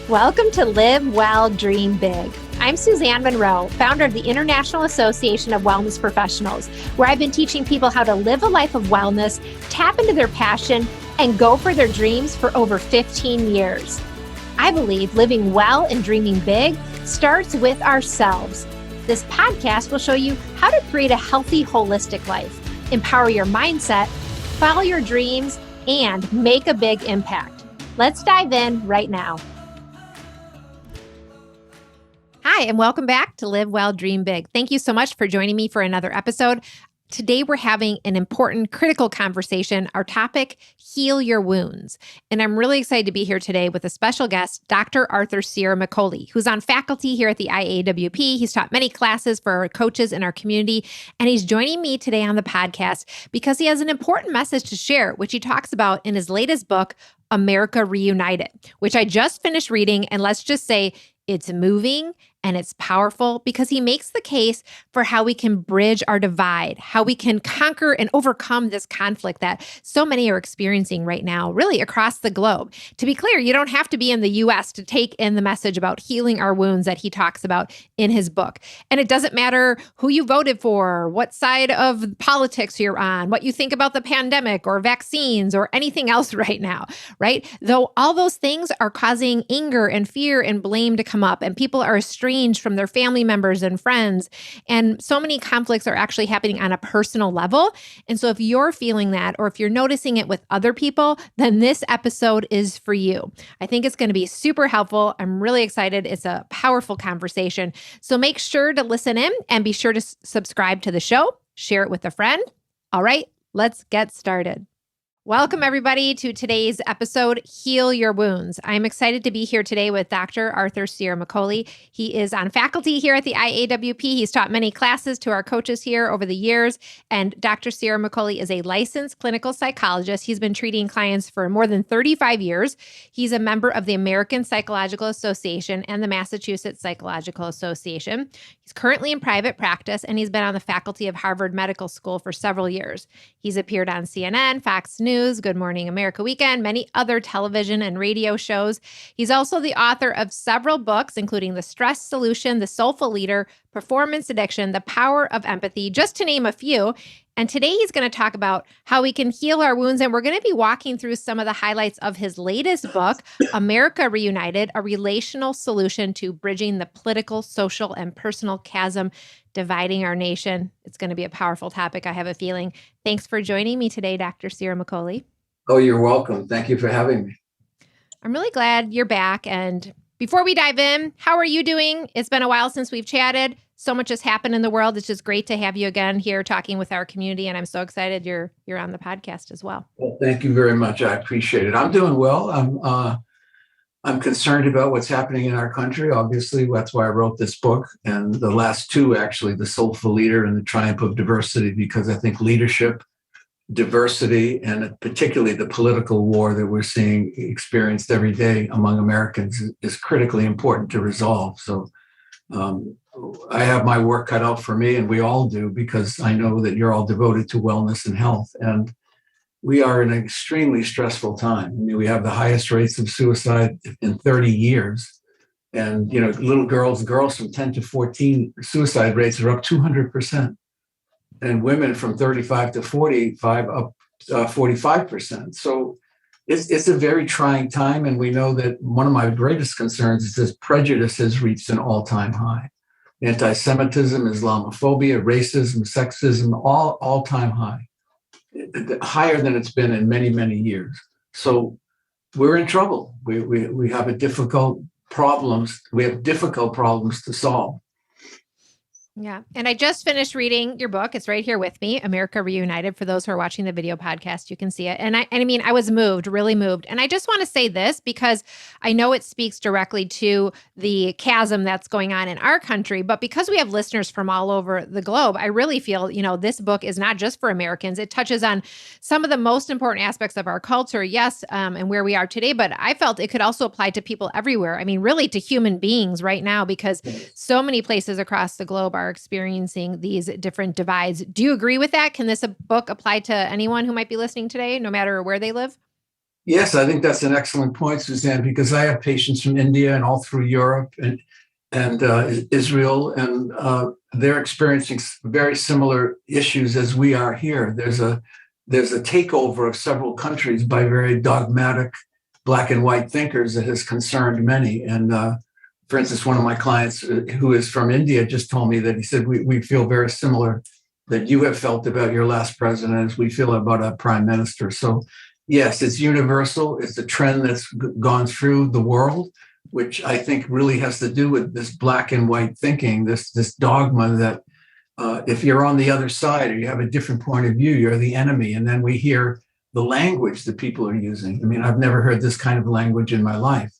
Welcome to Live Well, Dream Big. I'm Suzanne Monroe, founder of the International Association of Wellness Professionals, where I've been teaching people how to live a life of wellness, tap into their passion, and go for their dreams for over 15 years. I believe living well and dreaming big starts with ourselves. This podcast will show you how to create a healthy, holistic life, empower your mindset, follow your dreams, and make a big impact. Let's dive in right now. Hi, and welcome back to Live Well, Dream Big. Thank you so much for joining me for another episode. Today, we're having an important, critical conversation. Our topic, heal your wounds. And I'm really excited to be here today with a special guest, Dr. Arthur Ciaramicoli, who's on faculty here at the IAWP. He's taught many classes for our coaches in our community, and he's joining me today on the podcast because he has an important message to share, which he talks about in his latest book, America Reunited, which I just finished reading. And let's just say it's moving and it's powerful because he makes the case for how we can bridge our divide, how we can conquer and overcome this conflict that so many are experiencing right now, really across the globe. To be clear, you don't have to be in the US to take in the message about healing our wounds that he talks about in his book. And it doesn't matter who you voted for, what side of politics you're on, what you think about the pandemic or vaccines or anything else right now, right? Though all those things are causing anger and fear and blame to come up, and people are estranged from their family members and friends. And so many conflicts are actually happening on a personal level. And so if you're feeling that, or if you're noticing it with other people, then this episode is for you. I think it's going to be super helpful. I'm really excited. It's a powerful conversation. So make sure to listen in and be sure to subscribe to the show, share it with a friend. All right, let's get started. Welcome, everybody, to today's episode, Heal Your Wounds. I'm excited to be here today with Dr. Arthur Ciaramicoli. He is on faculty here at the IAWP. He's taught many classes to our coaches here over the years. And Dr. Ciaramicoli is a licensed clinical psychologist. He's been treating clients for more than 35 years. He's a member of the American Psychological Association and the Massachusetts Psychological Association. He's currently in private practice, and he's been on the faculty of Harvard Medical School for several years. He's appeared on CNN, Fox News, Good Morning America Weekend, many other television and radio shows. He's also the author of several books, including The Stress Solution, The Soulful Leader, Performance Addiction, The Power of Empathy, just to name a few. And today he's going to talk about how we can heal our wounds. And we're going to be walking through some of the highlights of his latest book, America Reunited, a relational solution to bridging the political, social, and personal chasm dividing our nation. It's going to be a powerful topic, I have a feeling. Thanks for joining me today, Dr. Ciaramicoli. Oh, you're welcome. Thank you for having me. I'm really glad you're back. And before we dive in, how are you doing? It's been a while since we've chatted. So much has happened in the world. It's just great to have you again here talking with our community. And I'm so excited you're on the podcast as well. Well, thank you very much. I appreciate it. I'm doing well. I'm concerned about what's happening in our country. Obviously, that's why I wrote this book. And the last two, actually, The Soulful Leader and The Triumph of Diversity, because I think leadership, diversity, and particularly the political war that we're seeing experienced every day among Americans is critically important to resolve. So I have my work cut out for me, and we all do, because I know that you're all devoted to wellness and health. And we are in an extremely stressful time. I mean, we have the highest rates of suicide in 30 years. And, little girls from 10 to 14, suicide rates are up 200%. And women from 35 to 45 up 45%. So it's a very trying time. And we know that one of my greatest concerns is that prejudice has reached an all-time high. Anti-Semitism, Islamophobia, racism, sexism, all-time high, higher than it's been in many, many years. So we're in trouble. We have difficult problems. We have difficult problems to solve. Yeah. And I just finished reading your book. It's right here with me, America Reunited. For those who are watching the video podcast, you can see it. And I was moved, really moved. And I just want to say this because I know it speaks directly to the chasm that's going on in our country, but because we have listeners from all over the globe, I really feel, this book is not just for Americans. It touches on some of the most important aspects of our culture, yes, and where we are today, but I felt it could also apply to people everywhere. I mean, really to human beings right now, because so many places across the globe are experiencing these different divides. Do you agree with that? Can this book apply to anyone who might be listening today, no matter where they live? Yes, I think that's an excellent point, Suzanne, because I have patients from India and all through Europe and Israel, and they're experiencing very similar issues as we are here. There's a takeover of several countries by very dogmatic black and white thinkers that has concerned many. And for instance, one of my clients who is from India just told me that he said, we feel very similar that you have felt about your last president as we feel about our prime minister. So yes, it's universal. It's a trend that's gone through the world, which I think really has to do with this black and white thinking, this dogma that if you're on the other side or you have a different point of view, you're the enemy. And then we hear the language that people are using. I mean, I've never heard this kind of language in my life,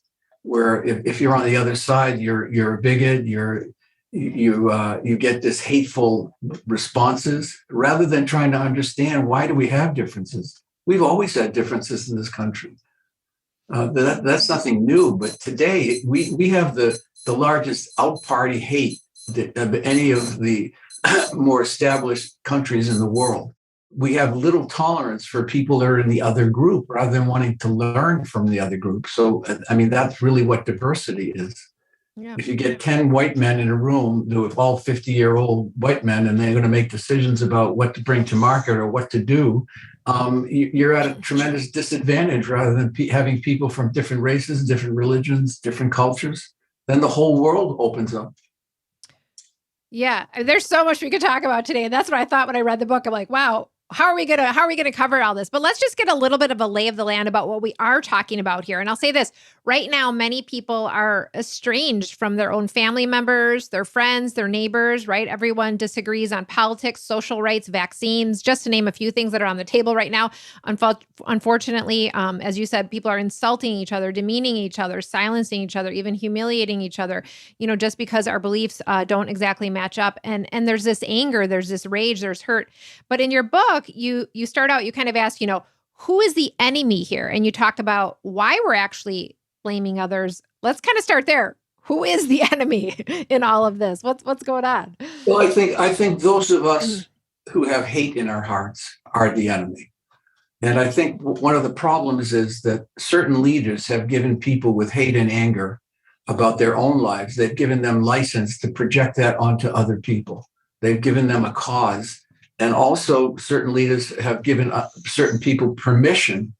where if you're on the other side, you're a bigot, you get this hateful responses rather than trying to understand why do we have differences. We've always had differences in this country. That's nothing new, but today we have the largest out-party hate of any of the more established countries in the world. We have little tolerance for people that are in the other group rather than wanting to learn from the other group. So, I mean, that's really what diversity is. Yeah. If you get 10 white men in a room with all 50-year-old white men and they're going to make decisions about what to bring to market or what to do, you're at a tremendous disadvantage rather than having people from different races, different religions, different cultures. Then the whole world opens up. Yeah, there's so much we could talk about today. And that's what I thought when I read the book. I'm like, wow, how are we gonna cover all this? But let's just get a little bit of a lay of the land about what we are talking about here. And I'll say this right now, many people are estranged from their own family members, their friends, their neighbors, right? Everyone disagrees on politics, social rights, vaccines, just to name a few things that are on the table right now. Unfortunately, as you said, people are insulting each other, demeaning each other, silencing each other, even humiliating each other, just because our beliefs don't exactly match up. And there's this anger, there's this rage, there's hurt. But in your book, you start out, you kind of ask, who is the enemy here? And you talked about why we're actually blaming others. Let's kind of start there. Who is the enemy in all of this? What's going on? Well, I think those of us who have hate in our hearts are the enemy. And I think one of the problems is that certain leaders have given people with hate and anger about their own lives, they've given them license to project that onto other people. They've given them a cause. And also certain leaders have given certain people permission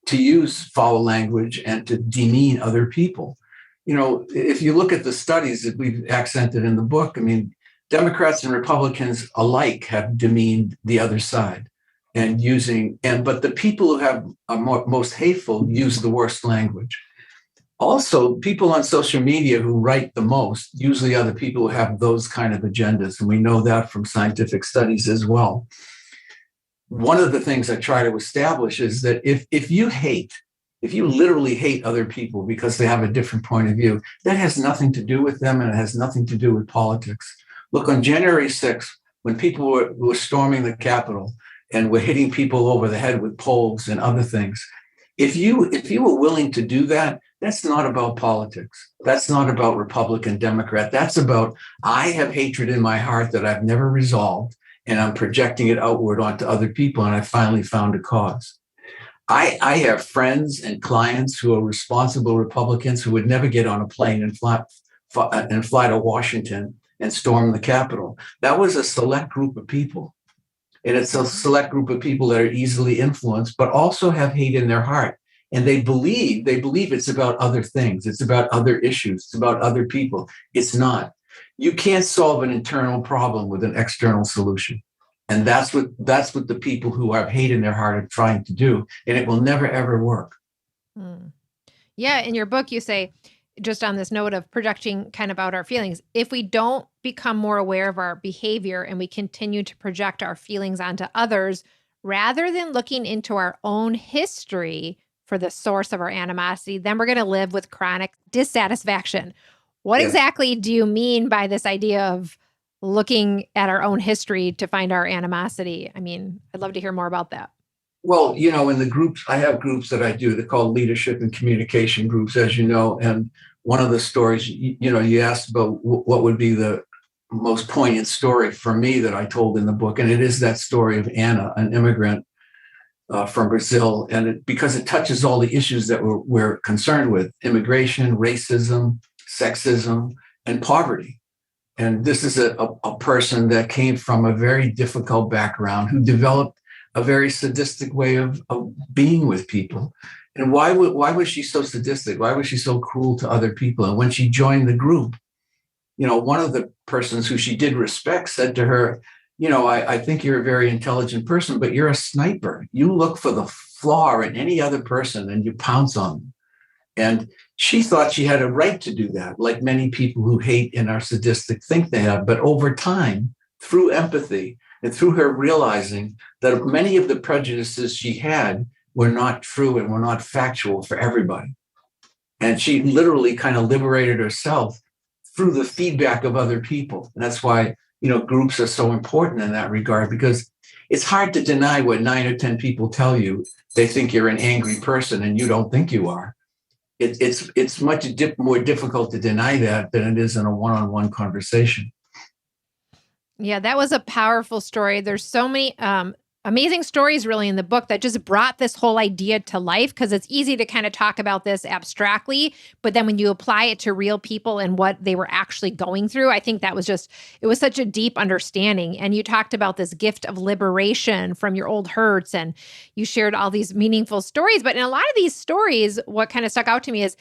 to use foul language and to demean other people. If you look at the studies that we've accented in the book, I mean, Democrats and Republicans alike have demeaned the other side but the people who are most hateful use the worst language. Also, people on social media who write the most, usually are the people who have those kind of agendas. And we know that from scientific studies as well. One of the things I try to establish is that if you literally hate other people because they have a different point of view, that has nothing to do with them and it has nothing to do with politics. Look, on January 6th, when people were storming the Capitol and were hitting people over the head with poles and other things, if you were willing to do that, that's not about politics. That's not about Republican, Democrat. That's about, I have hatred in my heart that I've never resolved, and I'm projecting it outward onto other people, and I finally found a cause. I have friends and clients who are responsible Republicans who would never get on a plane and fly to Washington and storm the Capitol. That was a select group of people. And it's a select group of people that are easily influenced, but also have hate in their heart. And they believe it's about other things. It's about other issues. It's about other people. It's not. You can't solve an internal problem with an external solution. And that's what the people who have hate in their heart are trying to do. And it will never, ever work. Yeah. In your book, you say, just on this note of projecting kind of out our feelings, if we don't become more aware of our behavior and we continue to project our feelings onto others, rather than looking into our own history for the source of our animosity, then we're going to live with chronic dissatisfaction. What exactly do you mean by this idea of looking at our own history to find our animosity? I mean, I'd love to hear more about that. Well, in the groups, I have groups that I do. They're called leadership and communication groups, as you know. And one of the stories, you asked about what would be the most poignant story for me that I told in the book. And it is that story of Anna, an immigrant from Brazil, and because it touches all the issues that we're concerned with: immigration, racism, sexism, and poverty. And this is a person that came from a very difficult background, who developed a very sadistic way of being with people. And why was she so sadistic? Why was she so cruel to other people? And when she joined the group, one of the persons who she did respect said to her, I think you're a very intelligent person, but you're a sniper. You look for the flaw in any other person and you pounce on them. And she thought she had a right to do that, like many people who hate and are sadistic think they have. But over time, through empathy and through her realizing that many of the prejudices she had were not true and were not factual for everybody. And she literally kind of liberated herself through the feedback of other people. And that's why, groups are so important in that regard, because it's hard to deny what 9 or 10 people tell you. They think you're an angry person and you don't think you are. It's much more difficult to deny that than it is in a one-on-one conversation. Yeah, that was a powerful story. There's so many amazing stories really in the book that just brought this whole idea to life, because it's easy to kind of talk about this abstractly, but then when you apply it to real people and what they were actually going through, I think that was it was such a deep understanding. And you talked about this gift of liberation from your old hurts, and you shared all these meaningful stories. But in a lot of these stories, what kind of stuck out to me is,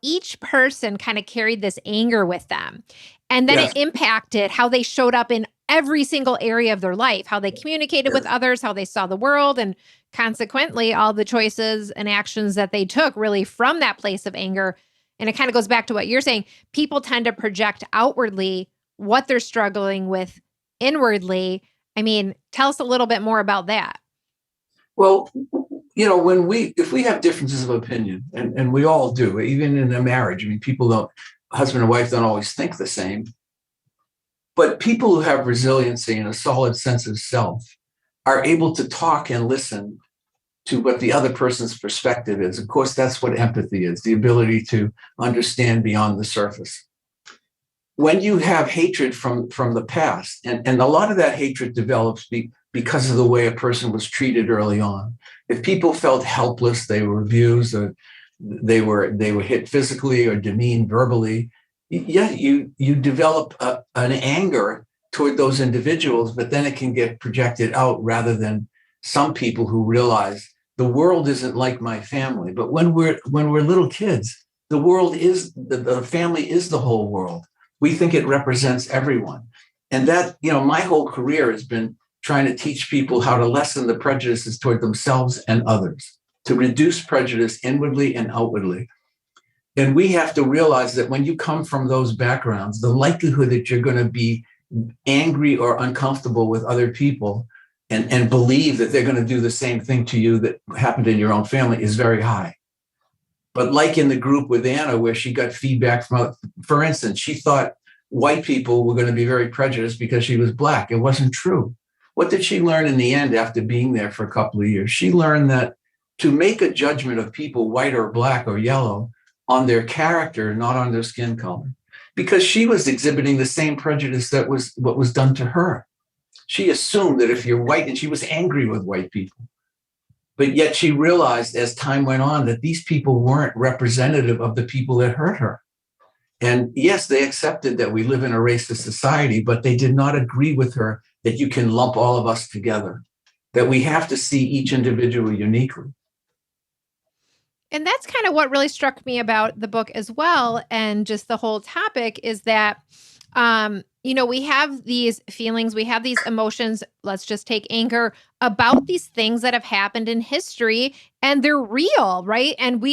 each person kind of carried this anger with them. And then Yes. it impacted how they showed up in every single area of their life, how they communicated with others, how they saw the world, and consequently, all the choices and actions that they took really from that place of anger. And it kind of goes back to what you're saying. People tend to project outwardly what they're struggling with inwardly. I mean, tell us a little bit more about that. Well, if we have differences of opinion, and we all do, even in a marriage, husband and wife don't always think the same. But people who have resiliency and a solid sense of self are able to talk and listen to what the other person's perspective is. Of course, that's what empathy is, the ability to understand beyond the surface. When you have hatred from the past, and a lot of that hatred develops because of the way a person was treated early on. If people felt helpless, they were abused, or they were hit physically or demeaned verbally, you develop an anger toward those individuals, but then it can get projected out, rather than some people who realize the world isn't like my family. But when we're little kids, the world is the family is the whole world. We think it represents everyone. And that, my whole career has been trying to teach people how to lessen the prejudices toward themselves and others, to reduce prejudice inwardly and outwardly. And we have to realize that when you come from those backgrounds, the likelihood that you're going to be angry or uncomfortable with other people and believe that they're going to do the same thing to you that happened in your own family is very high. But like in the group with Anna, where she got feedback from, for instance, she thought white people were going to be very prejudiced because she was Black. It wasn't true. What did she learn in the end after being there for a couple of years? She learned that to make a judgment of people, white or Black or yellow, on their character, not on their skin color, because she was exhibiting the same prejudice that was what was done to her. She assumed that if you're white, and she was angry with white people. But yet she realized as time went on that these people weren't representative of the people that hurt her. And yes, they accepted that we live in a racist society, but they did not agree with her that you can lump all of us together, that we have to see each individual uniquely. And that's kind of what really struck me about the book as well. And just the whole topic is that, we have these feelings, we have these emotions. Let's just take anger about these things that have happened in history, and they're real, right? And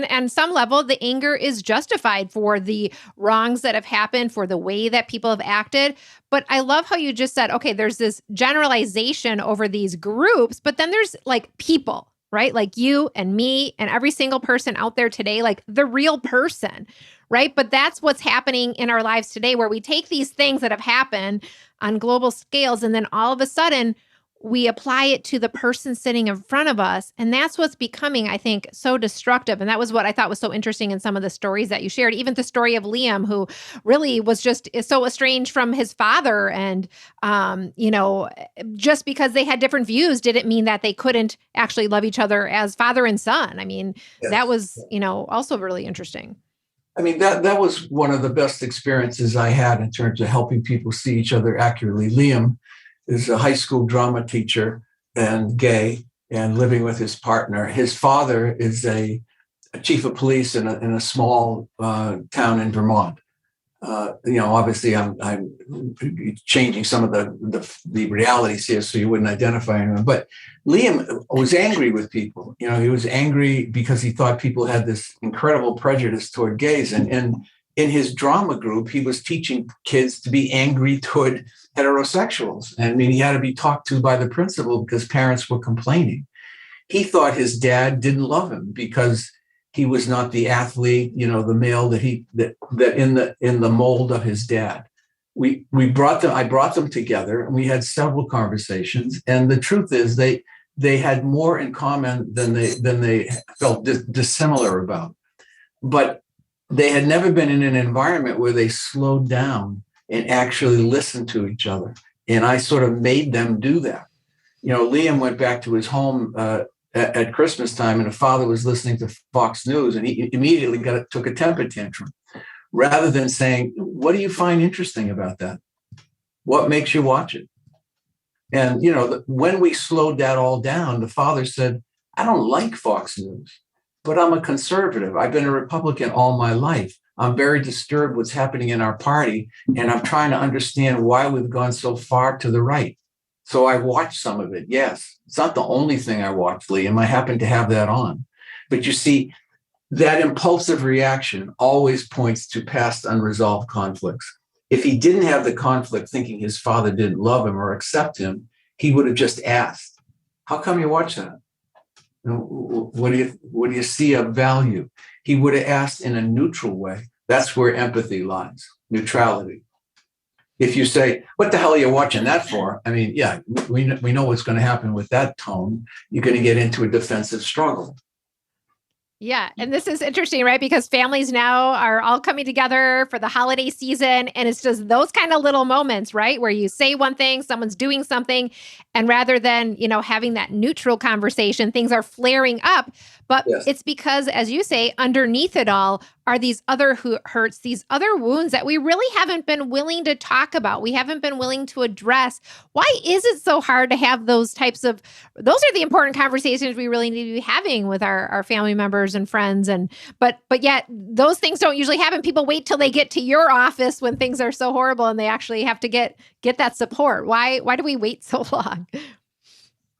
on some level, the anger is justified for the wrongs that have happened, for the way that people have acted. But I love how you just said, okay, there's this generalization over these groups, but then there's like people, right? Like you and me and every single person out there today, like the real person, right? But that's what's happening in our lives today, where we take these things that have happened on global scales, and then all of a sudden we apply it to the person sitting in front of us. And that's what's becoming, I think, so destructive. And that was what I thought was so interesting in some of the stories that you shared, even the story of Liam, who really was just so estranged from his father. And, just because they had different views didn't mean that they couldn't actually love each other as father and son. I mean, that was, also really interesting. I mean, that was one of the best experiences I had in terms of helping people see each other accurately. Liam is a high school drama teacher and gay and living with his partner. His father is a chief of police in a small town in Vermont. Obviously I'm changing some of the realities here so you wouldn't identify anyone. But Liam was angry with people. He was angry because he thought people had this incredible prejudice toward gays. And in his drama group, he was teaching kids to be angry toward heterosexuals. And I mean, he had to be talked to by the principal because parents were complaining. He thought his dad didn't love him because he was not the athlete, the male that in the mold of his dad. I brought them together and we had several conversations. And the truth is they had more in common than they felt dissimilar about. But they had never been in an environment where they slowed down and actually listened to each other. And I sort of made them do that. Liam went back to his home at Christmas time, and the father was listening to Fox News, and he immediately took a temper tantrum, rather than saying, "What do you find interesting about that? What makes you watch it?" And when we slowed that all down, the father said, "I don't like Fox News, but I'm a conservative. I've been a Republican all my life. I'm very disturbed what's happening in our party, and I'm trying to understand why we've gone so far to the right. So I watched some of it. Yes, it's not the only thing I watched, Liam. I happen to have that on. But you see, that impulsive reaction always points to past unresolved conflicts. If he didn't have the conflict thinking his father didn't love him or accept him, he would have just asked, "How come you watch that? What do you see of value?" He would have asked in a neutral way. That's where empathy lies, neutrality. If you say, "What the hell are you watching that for?" I mean, yeah, we know what's going to happen with that tone. You're going to get into a defensive struggle. Yeah. And this is interesting, right? Because families now are all coming together for the holiday season. And it's just those kind of little moments, right? Where you say one thing, someone's doing something. And rather than, having that neutral conversation, things are flaring up. But Yes. It's because, as you say, underneath it all are these other hurts, these other wounds that we really haven't been willing to talk about. We haven't been willing to address. Why is it so hard to have those are the important conversations we really need to be having with our family members and friends. But yet those things don't usually happen. People wait till they get to your office when things are so horrible and they actually have to get that support. Why do we wait so long?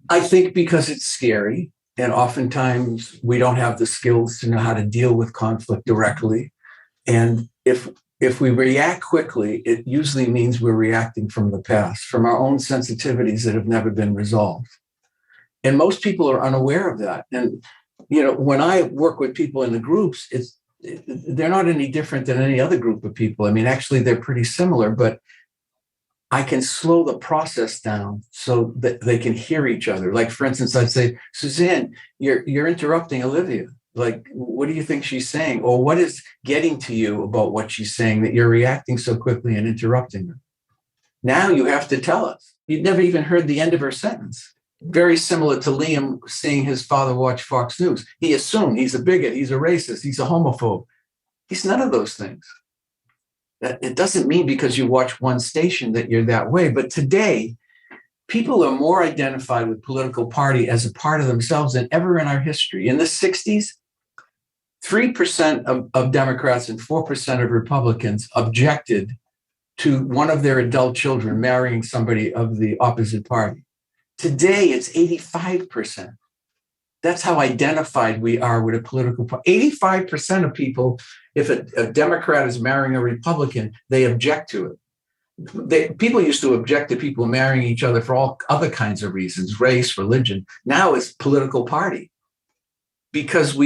I think because it's scary. And oftentimes we don't have the skills to know how to deal with conflict directly. And if we react quickly, it usually means we're reacting from the past, from our own sensitivities that have never been resolved. And most people are unaware of that. And, when I work with people in the groups, they're not any different than any other group of people. I mean, actually, they're pretty similar, but I can slow the process down so that they can hear each other. Like, for instance, I'd say, "Suzanne, you're interrupting Olivia. Like, what do you think she's saying? Or what is getting to you about what she's saying that you're reacting so quickly and interrupting her? Now you have to tell us. You'd never even heard the end of her sentence." Very similar to Liam seeing his father watch Fox News. He assumed he's a bigot, he's a racist, he's a homophobe. He's none of those things. It doesn't mean because you watch one station that you're that way. But today, people are more identified with political party as a part of themselves than ever in our history. In the 60s, 3% of Democrats and 4% of Republicans objected to one of their adult children marrying somebody of the opposite party. Today, it's 85%. That's how identified we are with a political party. 85% of people, if a Democrat is marrying a Republican, they object to it. People used to object to people marrying each other for all other kinds of reasons, race, religion. Now it's political party. Because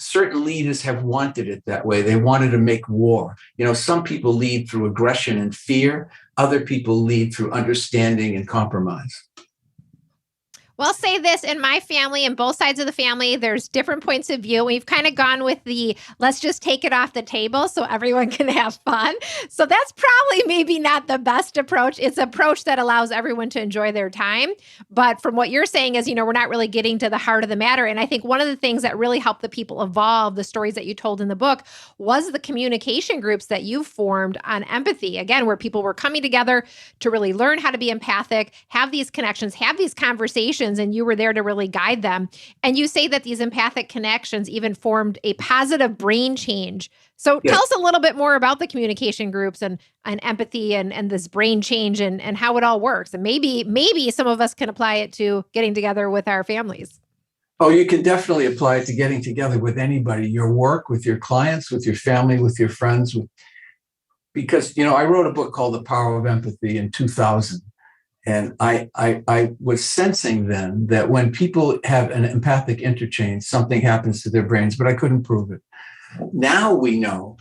certain leaders have wanted it that way. They wanted to make war. Some people lead through aggression and fear. Other people lead through understanding and compromise. Well, say this in my family and both sides of the family, there's different points of view. We've kind of gone with the let's just take it off the table so everyone can have fun. So that's probably maybe not the best approach. It's an approach that allows everyone to enjoy their time. But from what you're saying is, we're not really getting to the heart of the matter. And I think one of the things that really helped the people evolve, the stories that you told in the book, was the communication groups that you formed on empathy. Again, where people were coming together to really learn how to be empathic, have these connections, have these conversations, and you were there to really guide them. And you say that these empathic connections even formed a positive brain change. So Yes. tell us a little bit more about the communication groups and empathy and this brain change and how it all works. And maybe some of us can apply it to getting together with our families. Oh, you can definitely apply it to getting together with anybody, your work, with your clients, with your family, with your friends. Because, I wrote a book called The Power of Empathy in 2000. And I was sensing then that when people have an empathic interchange, something happens to their brains, but I couldn't prove it. Now we know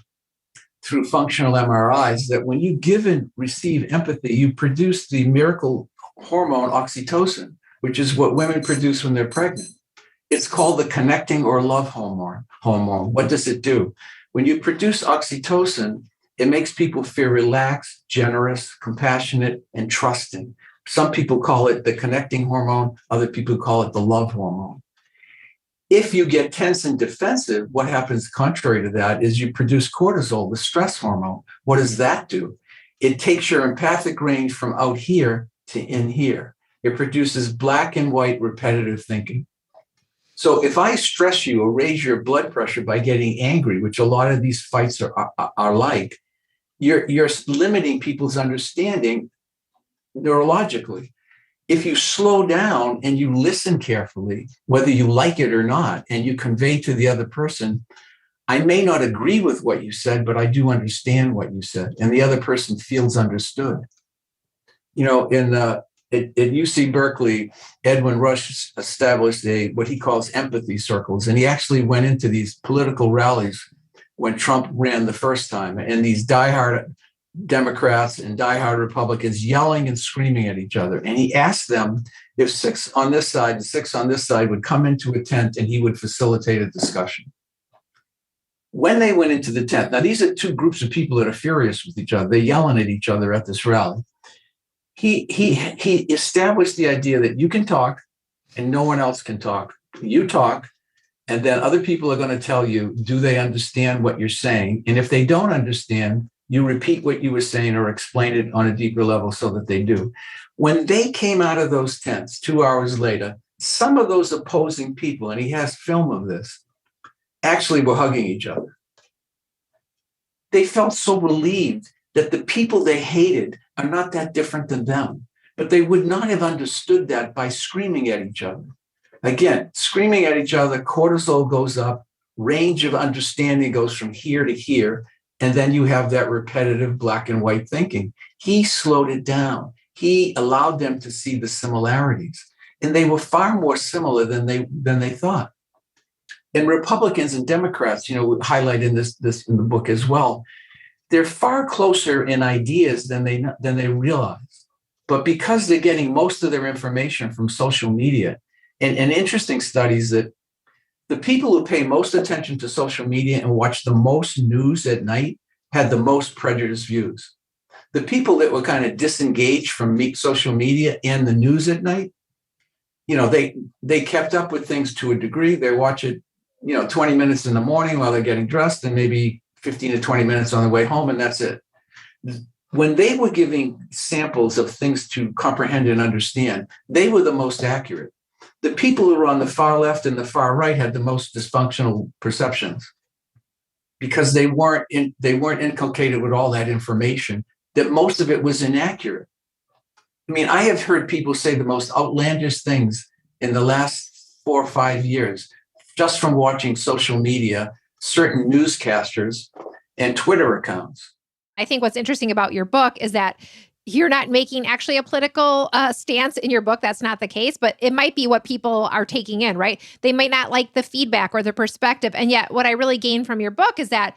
through functional MRIs that when you give and receive empathy, you produce the miracle hormone oxytocin, which is what women produce when they're pregnant. It's called the connecting or love hormone. What does it do? When you produce oxytocin, it makes people feel relaxed, generous, compassionate, and trusting. Some people call it the connecting hormone. Other people call it the love hormone. If you get tense and defensive, what happens contrary to that is you produce cortisol, the stress hormone. What does that do? It takes your empathic range from out here to in here. It produces black and white repetitive thinking. So if I stress you or raise your blood pressure by getting angry, which a lot of these fights are like, you're limiting people's understanding neurologically. If you slow down and you listen carefully, whether you like it or not, and you convey to the other person, I may not agree with what you said, but I do understand what you said, and the other person feels understood. At UC Berkeley, Edwin Rush established what he calls empathy circles, and he actually went into these political rallies when Trump ran the first time, and these diehard Democrats and diehard Republicans yelling and screaming at each other. And he asked them if 6 on this side and 6 on this side would come into a tent and he would facilitate a discussion. When they went into the tent, now these are two groups of people that are furious with each other. They're yelling at each other at this rally. He established the idea that you can talk and no one else can talk. You talk, and then other people are going to tell you, do they understand what you're saying? And if they don't understand, you repeat what you were saying or explain it on a deeper level so that they do. When they came out of those tents 2 hours later, some of those opposing people, and he has film of this, actually were hugging each other. They felt so relieved that the people they hated are not that different than them, but they would not have understood that by screaming at each other. Again, screaming at each other, cortisol goes up, range of understanding goes from here to here, and then you have that repetitive black and white thinking. He slowed it down. He allowed them to see the similarities, and they were far more similar than they thought. And Republicans and Democrats, highlight in this in the book as well, they're far closer in ideas than they realize. But because they're getting most of their information from social media, and interesting studies that the people who pay most attention to social media and watch the most news at night had the most prejudiced views. The people that were kind of disengaged from social media and the news at night, they kept up with things to a degree. They watch it, 20 minutes in the morning while they're getting dressed and maybe 15 to 20 minutes on the way home, and that's it. When they were giving samples of things to comprehend and understand, they were the most accurate. The people who were on the far left and the far right had the most dysfunctional perceptions because they weren't inculcated with all that information, that most of it was inaccurate. I mean, I have heard people say the most outlandish things in the last 4 or 5 years just from watching social media, certain newscasters, and Twitter accounts. I think what's interesting about your book is that you're not making actually a political stance in your book. That's not the case, but it might be what people are taking in, right? They might not like the feedback or the perspective. And yet what I really gained from your book is that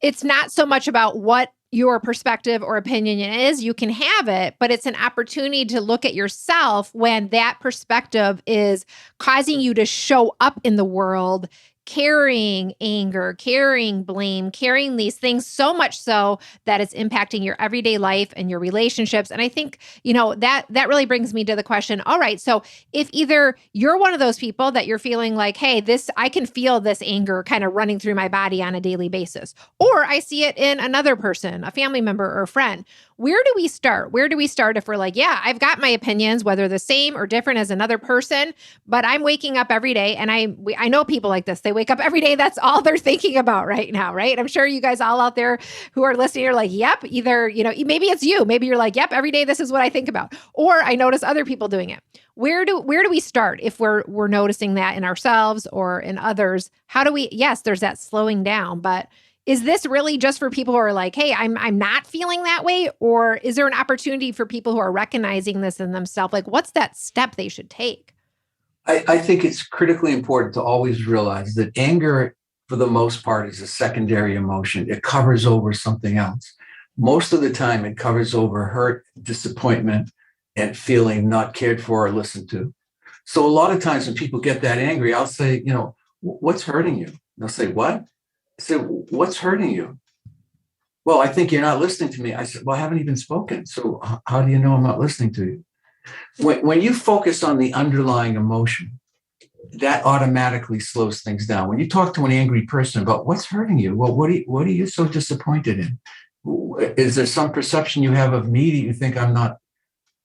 it's not so much about what your perspective or opinion is, you can have it, but it's an opportunity to look at yourself when that perspective is causing you to show up in the world carrying anger, carrying blame, carrying these things so much so that it's impacting your everyday life and your relationships. And I think, that really brings me to the question, all right, so if either you're one of those people that you're feeling like, hey, I can feel this anger kind of running through my body on a daily basis, or I see it in another person, a family member or a friend, where do we start? Where do we start if we're like, yeah, I've got my opinions, whether the same or different as another person, but I'm waking up every day, and I know people like this. They wake up every day. That's all they're thinking about right now, right? I'm sure you guys all out there who are listening are like, yep, either, maybe it's you. Maybe you're like, yep, every day this is what I think about. Or I notice other people doing it. Where do we start if we're noticing that in ourselves or in others? How do we, yes, there's that slowing down, but is this really just for people who are like, hey, I'm not feeling that way? Or is there an opportunity for people who are recognizing this in themselves? Like, what's that step they should take? I think it's critically important to always realize that anger, for the most part, is a secondary emotion. It covers over something else. Most of the time, it covers over hurt, disappointment, and feeling not cared for or listened to. So a lot of times when people get that angry, I'll say, what's hurting you? They'll say, what? I said, what's hurting you? Well, I think you're not listening to me. I said, well, I haven't even spoken. So how do you know I'm not listening to you? When you focus on the underlying emotion, that automatically slows things down. When you talk to an angry person about what's hurting you, well, what are you so disappointed in? Is there some perception you have of me that you think I'm not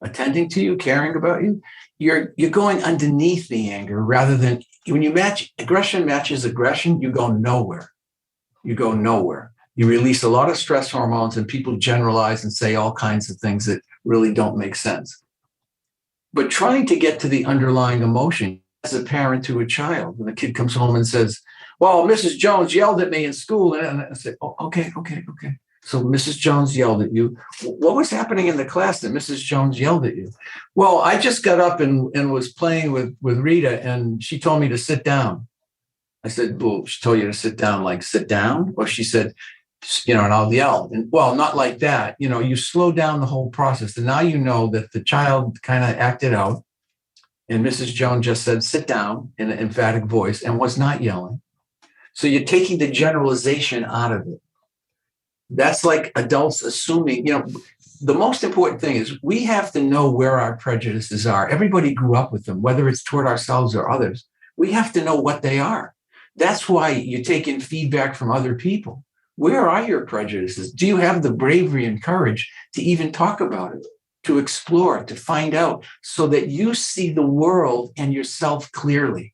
attending to you, caring about you? You're going underneath the anger rather than when you match aggression matches aggression, you go nowhere. You go nowhere. You release a lot of stress hormones and people generalize and say all kinds of things that really don't make sense. But trying to get to the underlying emotion as a parent to a child, when the kid comes home and says, well, Mrs. Jones yelled at me in school. And I say, oh, okay. So Mrs. Jones yelled at you. What was happening in the class that Mrs. Jones yelled at you? Well, I just got up and was playing with Rita, and she told me to sit down. I said, well, she told you to sit down, like sit down? Or she said, and I'll yell. And well, not like that. You slow down the whole process. And now you know that the child kind of acted out. And Mrs. Jones just said, sit down in an emphatic voice and was not yelling. So you're taking the generalization out of it. That's like adults assuming, the most important thing is we have to know where our prejudices are. Everybody grew up with them, whether it's toward ourselves or others. We have to know what they are. That's why you take in feedback from other people. Where are your prejudices? Do you have the bravery and courage to even talk about it, to explore, to find out, so that you see the world and yourself clearly?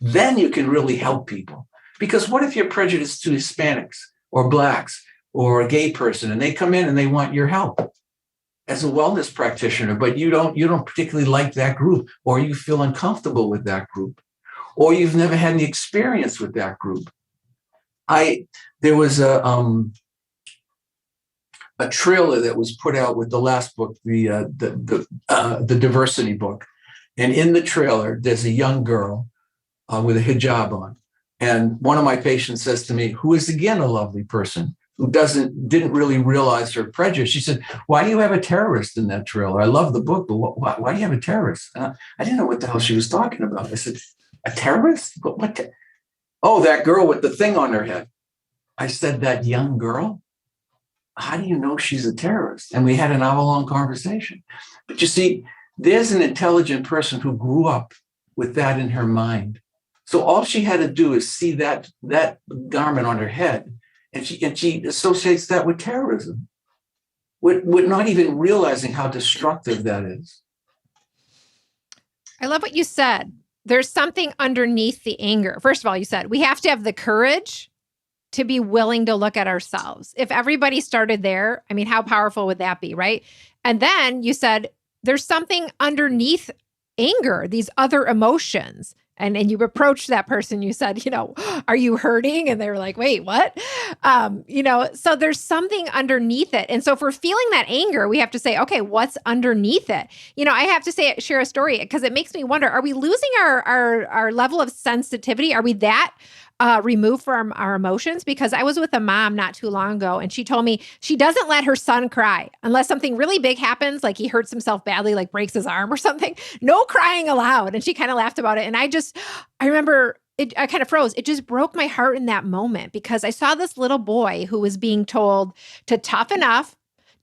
Then you can really help people. Because what if you're prejudiced to Hispanics or Blacks or a gay person, and they come in and they want your help as a wellness practitioner, but you don't particularly like that group, or you feel uncomfortable with that group, or you've never had any experience with that group. There was a trailer that was put out with the last book, the diversity book, and in the trailer there's a young girl with a hijab on, and one of my patients says to me, who is again a lovely person, who didn't really realize her prejudice. She said, why do you have a terrorist in that trailer? I love the book, but why do you have a terrorist? I didn't know what the hell she was talking about. I said, a terrorist? Oh, that girl with the thing on her head. I said, that young girl? How do you know she's a terrorist? And we had an hour-long conversation. But you see, there's an intelligent person who grew up with that in her mind. So all she had to do is see that garment on her head, and she associates that with terrorism, with not even realizing how destructive that is. I love what you said. There's something underneath the anger. First of all, you said we have to have the courage to be willing to look at ourselves. If everybody started there, I mean, how powerful would that be, right? And then you said there's something underneath anger, these other emotions. And you approached that person, you said, are you hurting? And they were like, wait, what? So there's something underneath it. And so if we're feeling that anger, we have to say, okay, what's underneath it? I have to share a story because it makes me wonder, are we losing our level of sensitivity? Are we that removed from our emotions, because I was with a mom not too long ago, and she told me she doesn't let her son cry unless something really big happens, like he hurts himself badly, like breaks his arm or something. No crying allowed. And she kind of laughed about it. And I remember I kind of froze. It just broke my heart in that moment, because I saw this little boy who was being told to toughen up,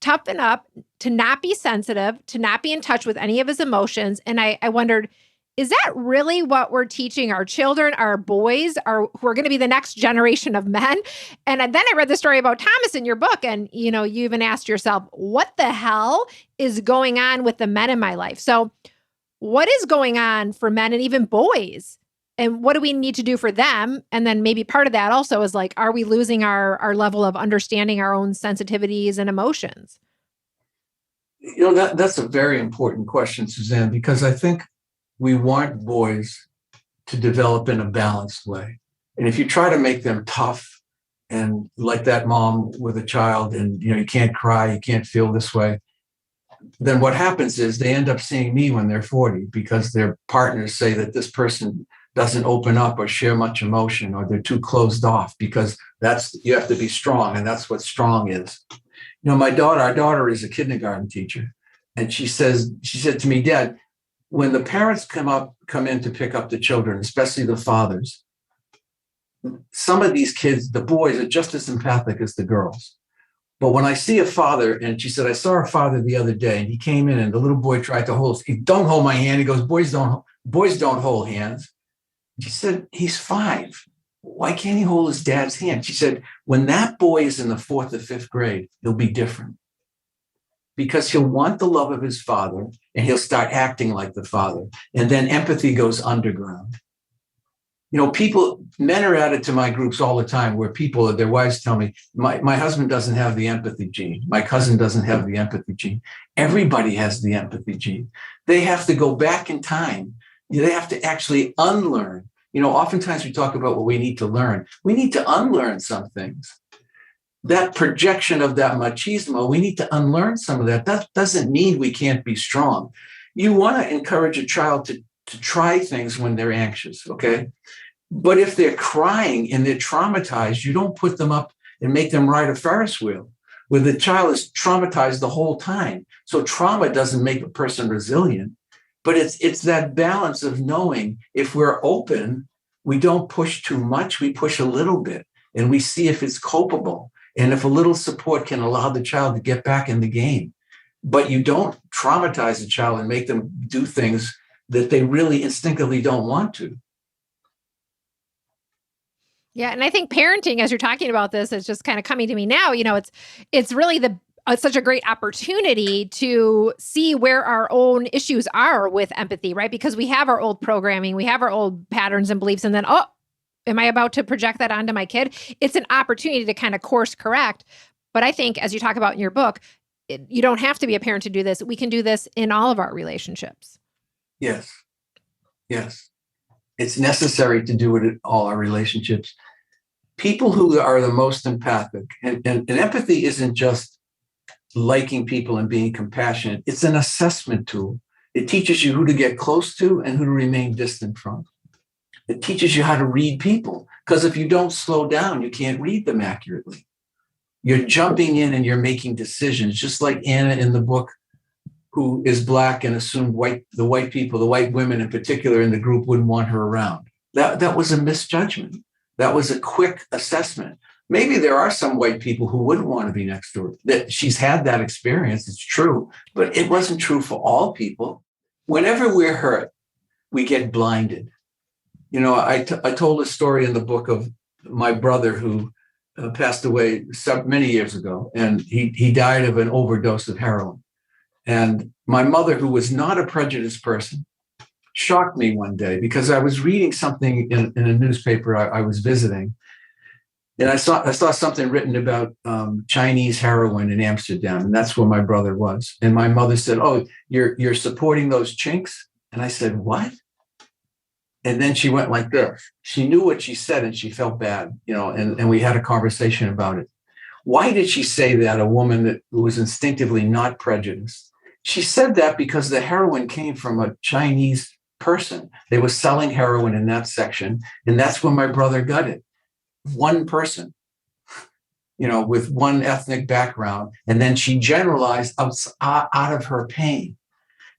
to not be sensitive, to not be in touch with any of his emotions. And I wondered, is that really what we're teaching our children, our boys, who are going to be the next generation of men? And then I read the story about Thomas in your book, and you even asked yourself, what the hell is going on with the men in my life? So what is going on for men and even boys? And what do we need to do for them? And then maybe part of that also is like, are we losing our level of understanding our own sensitivities and emotions? That's a very important question, Suzanne, because I think we want boys to develop in a balanced way. And if you try to make them tough and like that mom with a child, and you can't cry, you can't feel this way, then what happens is they end up seeing me when they're 40, because their partners say that this person doesn't open up or share much emotion, or they're too closed off, because you have to be strong, and that's what strong is. Our daughter is a kindergarten teacher, and she said to me, Dad, when the parents come in to pick up the children, especially the fathers, some of these kids, the boys, are just as empathic as the girls. But when I see a father, and she said, I saw a father the other day, and he came in, and the little boy tried to don't hold my hand. He goes, boys don't hold hands. She said, he's 5. Why can't he hold his dad's hand? She said, when that boy is in the 4th or 5th grade, he'll be different, because he'll want the love of his father, and he'll start acting like the father. And then empathy goes underground. Men are added to my groups all the time, where their wives tell me, my husband doesn't have the empathy gene. My cousin doesn't have the empathy gene. Everybody has the empathy gene. They have to go back in time. They have to actually unlearn. Oftentimes we talk about what we need to learn. We need to unlearn some things. That projection of that machismo, we need to unlearn some of that. That doesn't mean we can't be strong. You want to encourage a child to try things when they're anxious, okay? But if they're crying and they're traumatized, you don't put them up and make them ride a Ferris wheel where the child is traumatized the whole time. So trauma doesn't make a person resilient, but it's that balance of knowing, if we're open, we don't push too much, we push a little bit, and we see if it's copable. And if a little support can allow the child to get back in the game. But you don't traumatize the child and make them do things that they really instinctively don't want to. Yeah. And I think parenting, as you're talking about this, is just kind of coming to me now. It's really such a great opportunity to see where our own issues are with empathy, right? Because we have our old programming, we have our old patterns and beliefs, and then, am I about to project that onto my kid? It's an opportunity to kind of course correct. But I think, as you talk about in your book, you don't have to be a parent to do this. We can do this in all of our relationships. Yes. It's necessary to do it in all our relationships. People who are the most empathic, and empathy isn't just liking people and being compassionate. It's an assessment tool. It teaches you who to get close to and who to remain distant from. It teaches you how to read people, because if you don't slow down, you can't read them accurately. You're jumping in and you're making decisions, just like Anna in the book, who is Black and assumed the white people, the white women in particular in the group, wouldn't want her around. That was a misjudgment. That was a quick assessment. Maybe there are some white people who wouldn't want to be next to her. That she's had that experience, it's true, but it wasn't true for all people. Whenever we're hurt, we get blinded. I told a story in the book of my brother who passed away many years ago, and he died of an overdose of heroin. And my mother, who was not a prejudiced person, shocked me one day because I was reading something in a newspaper I was visiting, and I saw something written about Chinese heroin in Amsterdam, and that's where my brother was. And my mother said, "Oh, you're supporting those chinks?" And I said, "What?" And then she went like this. She knew what she said and she felt bad, and we had a conversation about it. Why did she say that, a woman that was instinctively not prejudiced? She said that because the heroin came from a Chinese person. They were selling heroin in that section. And that's where my brother got it. One person, with one ethnic background. And then she generalized out of her pain.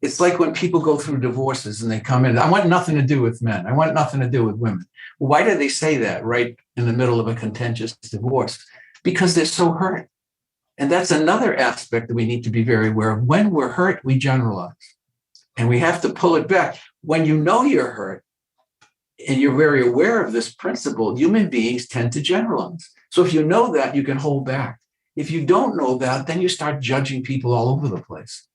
It's like when people go through divorces and they come in, I want nothing to do with men. I want nothing to do with women. Why do they say that right in the middle of a contentious divorce? Because they're so hurt. And that's another aspect that we need to be very aware of. When we're hurt, we generalize. And we have to pull it back. When you know you're hurt and you're very aware of this principle, human beings tend to generalize. So if you know that, you can hold back. If you don't know that, then you start judging people all over the place.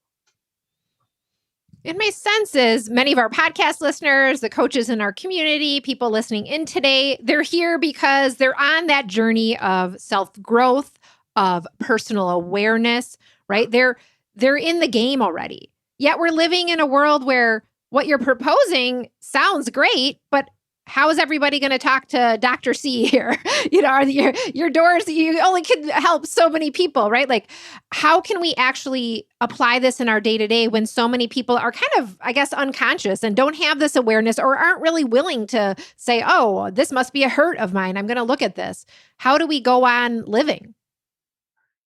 And my sense is many of our podcast listeners, the coaches in our community, people listening in today, they're here because they're on that journey of self-growth, of personal awareness, right? They're in the game already. Yet we're living in a world where what you're proposing sounds great, but how is everybody going to talk to Dr. C here? Your doors, you only can help so many people, right? Like, how can we actually apply this in our day-to-day when so many people are kind of, I guess, unconscious and don't have this awareness or aren't really willing to say, oh, this must be a hurt of mine. I'm going to look at this. How do we go on living?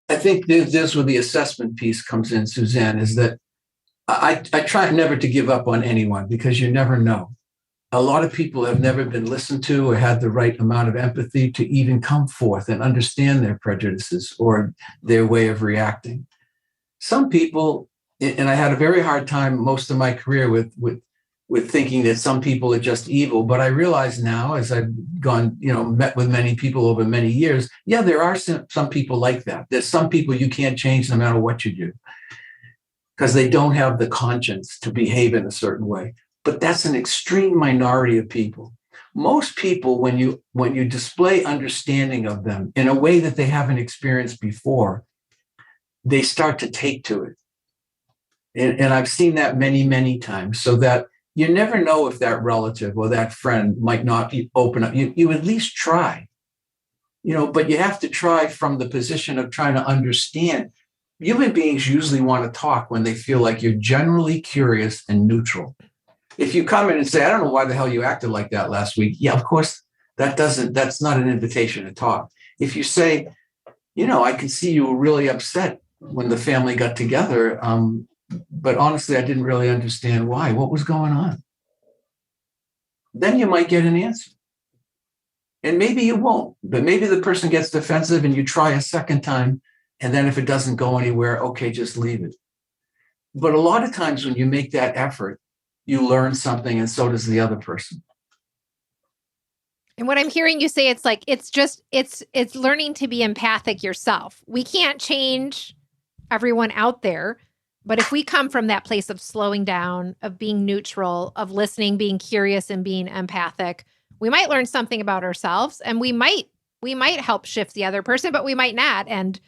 I think this where the assessment piece comes in, Suzanne, is that I try never to give up on anyone because you never know. A lot of people have never been listened to or had the right amount of empathy to even come forth and understand their prejudices or their way of reacting. Some people, and I had a very hard time most of my career with thinking that some people are just evil, but I realize now as I've gone, met with many people over many years, yeah, there are some people like that. There's some people you can't change no matter what you do because they don't have the conscience to behave in a certain way. But that's an extreme minority of people. Most people, when you display understanding of them in a way that they haven't experienced before, they start to take to it. And I've seen that many, many times, so that you never know if that relative or that friend might not open up. You at least try, but you have to try from the position of trying to understand. Human beings usually want to talk when they feel like you're generally curious and neutral. If you come in and say, I don't know why the hell you acted like that last week. Yeah, of course, that's not an invitation to talk. If you say, I can see you were really upset when the family got together. But honestly, I didn't really understand why. What was going on? Then you might get an answer. And maybe you won't, but maybe the person gets defensive and you try a second time. And then if it doesn't go anywhere, okay, just leave it. But a lot of times when you make that effort, you learn something, and so does the other person. And what I'm hearing you say, it's like, it's learning to be empathic yourself. We can't change everyone out there, but if we come from that place of slowing down, of being neutral, of listening, being curious, and being empathic, we might learn something about ourselves, and we might help shift the other person, but we might not. And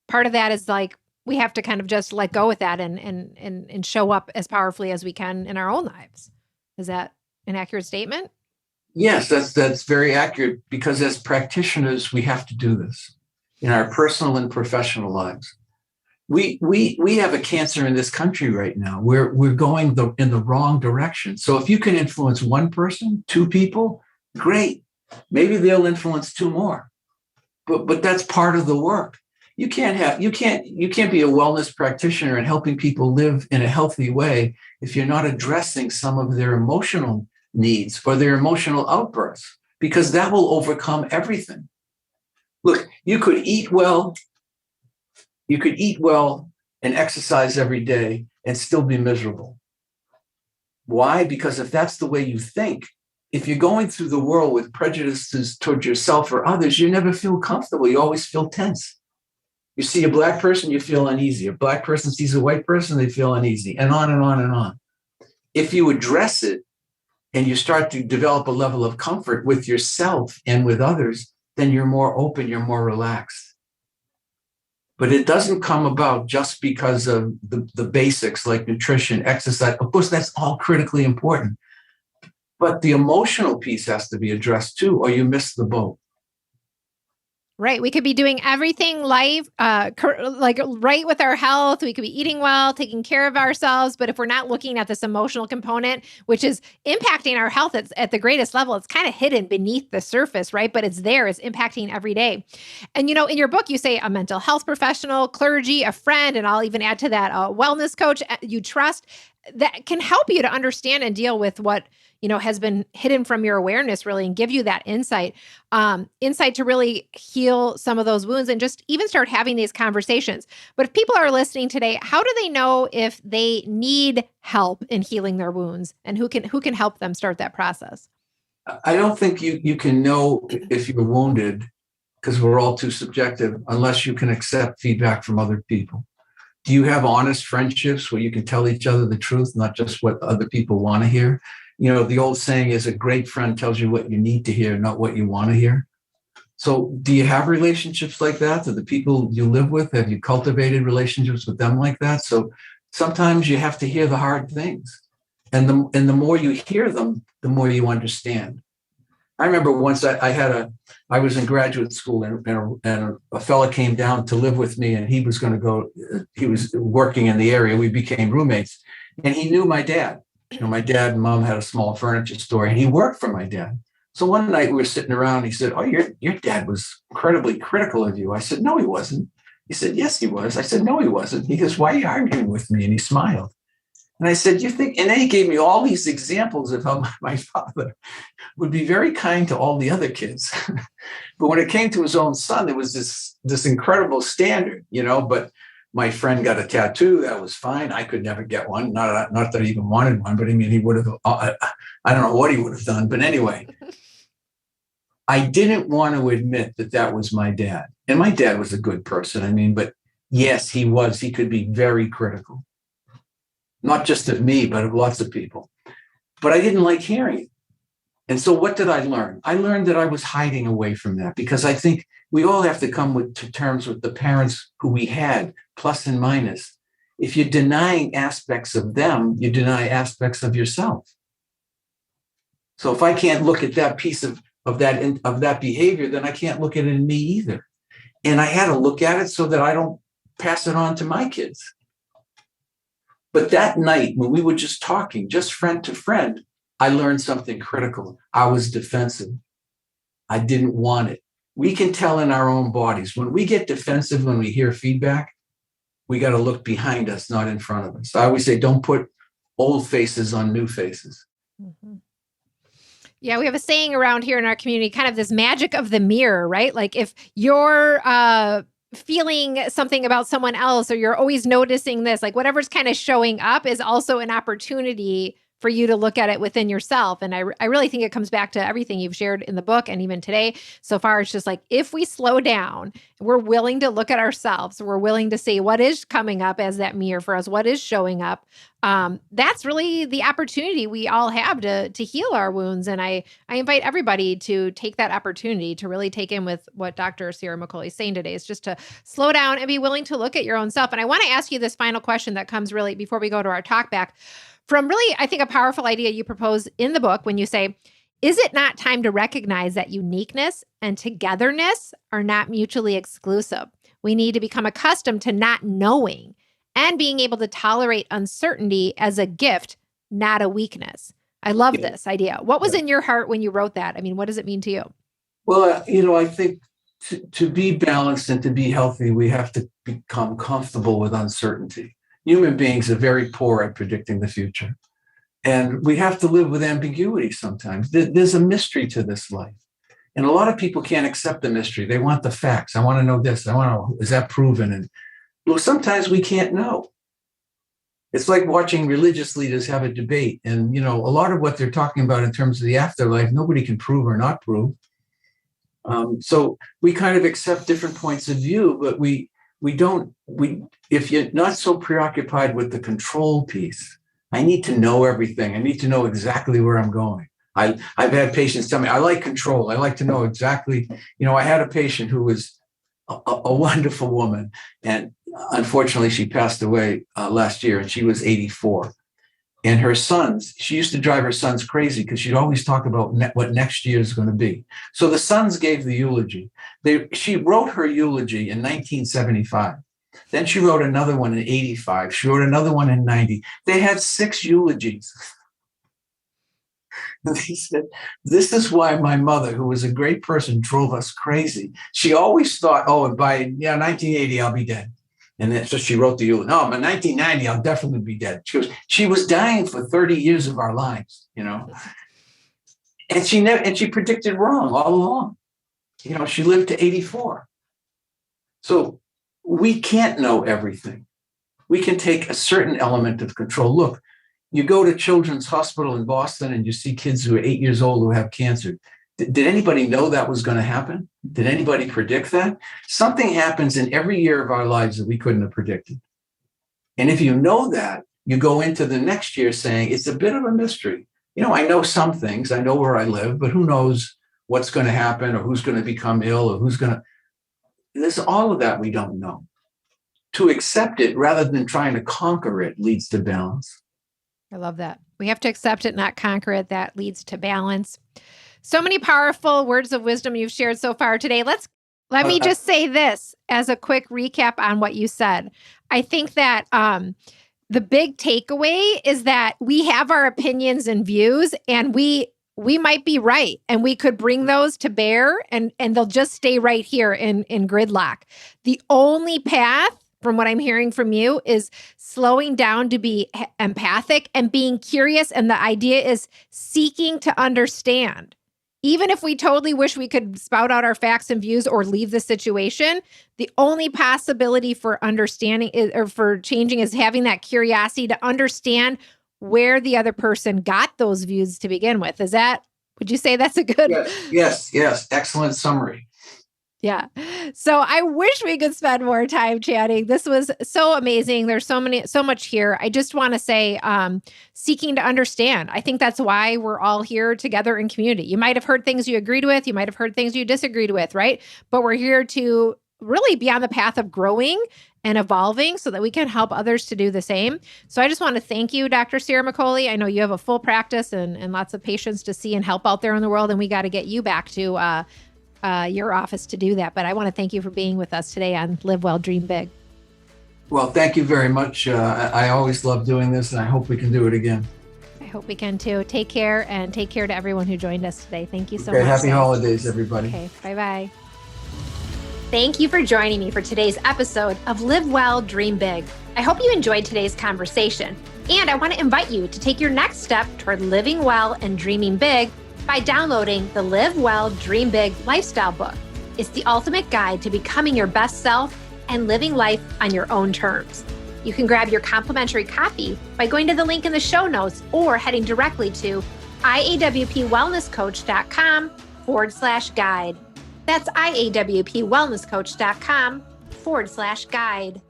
part of that is like, we have to kind of just let go with that and show up as powerfully as we can in our own lives. Is that an accurate statement? Yes, that's very accurate, because as practitioners, we have to do this in our personal and professional lives. We have a cancer in this country right now. We're going in the wrong direction. So if you can influence one person, two people, great. Maybe they'll influence two more. But that's part of the work. You can't be a wellness practitioner and helping people live in a healthy way if you're not addressing some of their emotional needs or their emotional outbursts, because that will overcome everything. Look, you could eat well and exercise every day and still be miserable. Why? Because if that's the way you think, if you're going through the world with prejudices towards yourself or others, you never feel comfortable. You always feel tense. You see a black person, you feel uneasy. A black person sees a white person, they feel uneasy, and on and on and on. If you address it and you start to develop a level of comfort with yourself and with others, then you're more open, you're more relaxed. But it doesn't come about just because of the basics like nutrition, exercise. Of course, that's all critically important. But the emotional piece has to be addressed too, or you miss the boat. Right. We could be doing everything life, like right with our health. We could be eating well, taking care of ourselves. But if we're not looking at this emotional component, which is impacting our health at the greatest level, it's kind of hidden beneath the surface, right? But it's there, it's impacting every day. And, in your book, you say a mental health professional, clergy, a friend, and I'll even add to that a wellness coach you trust that can help you to understand and deal with what has been hidden from your awareness, really, and give you that insight to really heal some of those wounds and just even start having these conversations. But if people are listening today, how do they know if they need help in healing their wounds, and who can help them start that process? I don't think you can know if you're wounded, because we're all too subjective, unless you can accept feedback from other people. Do you have honest friendships where you can tell each other the truth, not just what other people want to hear? The old saying is a great friend tells you what you need to hear, not what you want to hear. So do you have relationships like that? Do the people you live with, have you cultivated relationships with them like that? So sometimes you have to hear the hard things. And the more you hear them, the more you understand. I remember once I was in graduate school and a fella came down to live with me, and he was working in the area. We became roommates, and he knew my dad. My dad and mom had a small furniture store, and he worked for my dad. So one night we were sitting around, and he said, "Oh, your dad was incredibly critical of you." I said, "No, he wasn't." He said, "Yes, he was." I said, "No, he wasn't." He goes, "Why are you arguing with me?" And he smiled. And I said, "You think?" And then he gave me all these examples of how my father would be very kind to all the other kids. But when it came to his own son, there was this incredible standard, but my friend got a tattoo. That was fine. I could never get one. Not that I even wanted one, but I mean, he would have, I don't know what he would have done. But anyway, I didn't want to admit that was my dad. And my dad was a good person. But yes, he was. He could be very critical. Not just of me, but of lots of people. But I didn't like hearing it. And so what did I learn? I learned that I was hiding away from that, because I think we all have to come to terms with the parents who we had, plus and minus. If you're denying aspects of them, you deny aspects of yourself. So if I can't look at that piece of that behavior, then I can't look at it in me either. And I had to look at it so that I don't pass it on to my kids. But that night, when we were just talking, just friend to friend, I learned something critical. I was defensive. I didn't want it. We can tell in our own bodies. When we get defensive, when we hear feedback, we got to look behind us, not in front of us. I always say, don't put old faces on new faces. Mm-hmm. Yeah, we have a saying around here in our community, kind of this magic of the mirror, right? Like if you're feeling something about someone else, or you're always noticing this, like whatever's kind of showing up is also an opportunity for you to look at it within yourself. And I really think it comes back to everything you've shared in the book and even today so far. It's just like, if we slow down, we're willing to look at ourselves, we're willing to see what is coming up as that mirror for us, what is showing up. That's really the opportunity we all have to heal our wounds. And I invite everybody to take that opportunity to really take in with what Dr. Ciaramicoli is saying today, is just to slow down and be willing to look at your own self. And I want to ask you this final question that comes really before we go to our talk back from really, I think, a powerful idea you propose in the book when you say, is it not time to recognize that uniqueness and togetherness are not mutually exclusive? We need to become accustomed to not knowing and being able to tolerate uncertainty as a gift, not a weakness. I love this idea. What was in your heart when you wrote that? What does it mean to you? Well, I think to be balanced and to be healthy, we have to become comfortable with uncertainty. Human beings are very poor at predicting the future. And we have to live with ambiguity sometimes. There's a mystery to this life. And a lot of people can't accept the mystery. They want the facts. I want to know this. I want to know, is that proven? And well, sometimes we can't know. It's like watching religious leaders have a debate. And, a lot of what they're talking about in terms of the afterlife, nobody can prove or not prove. So we kind of accept different points of view, but if you're not so preoccupied with the control piece, I need to know everything. I need to know exactly where I'm going. I've had patients tell me, I like control. I like to know exactly. I had a patient who was a wonderful woman, and unfortunately she passed away last year, and she was 84. And her sons, she used to drive her sons crazy because she'd always talk about what next year is going to be. So the sons gave the eulogy, She wrote her eulogy in 1975. Then she wrote another one in 85. She wrote another one in 90. They had 6 eulogies. And he said, this is why my mother, who was a great person, drove us crazy. She always thought, oh, by 1980, I'll be dead. And then, so she wrote the eulogy. No, by 1990, I'll definitely be dead. She was dying for 30 years of our lives, And she predicted wrong all along. She lived to 84. So we can't know everything. We can take a certain element of control. Look, you go to Children's Hospital in Boston and you see kids who are 8 years old who have cancer. Did anybody know that was going to happen? Did anybody predict that? Something happens in every year of our lives that we couldn't have predicted. And if you know that, you go into the next year saying, it's a bit of a mystery. I know some things, I know where I live, but who knows what's going to happen or who's going to become ill or there's all of that we don't know. To accept it rather than trying to conquer it leads to balance. I love that. We have to accept it, not conquer it. That leads to balance. So many powerful words of wisdom you've shared so far today. Let me just say this as a quick recap on what you said. I think that the big takeaway is that we have our opinions and views, and we might be right, and we could bring those to bear, and they'll just stay right here in gridlock. The only path, from what I'm hearing from you, is slowing down to be empathic and being curious. And the idea is seeking to understand. Even if we totally wish we could spout out our facts and views or leave the situation, the only possibility for understanding or for changing is having that curiosity to understand where the other person got those views to begin with. Would you say that's a good? Yes. Excellent summary. Yeah. So I wish we could spend more time chatting. This was so amazing. There's so much here. I just want to say, seeking to understand. I think that's why we're all here together in community. You might have heard things you agreed with. You might have heard things you disagreed with, right? But we're here to really be on the path of growing and evolving so that we can help others to do the same. So I just want to thank you, Dr. Ciaramicoli. I know you have a full practice and lots of patients to see and help out there in the world, and we got to get you back to your office to do that. But I want to thank you for being with us today on Live Well, Dream Big. Well, thank you very much. I always love doing this, and I hope we can do it again. I hope we can too. Take care, and take care to everyone who joined us today. Thank you so much. Happy holidays, everybody. Okay, bye-bye. Thank you for joining me for today's episode of Live Well, Dream Big. I hope you enjoyed today's conversation, and I want to invite you to take your next step toward living well and dreaming big by downloading the Live Well, Dream Big lifestyle book. It's the ultimate guide to becoming your best self and living life on your own terms. You can grab your complimentary copy by going to the link in the show notes or heading directly to iawpwellnesscoach.com/guide. That's iawpwellnesscoach.com/guide.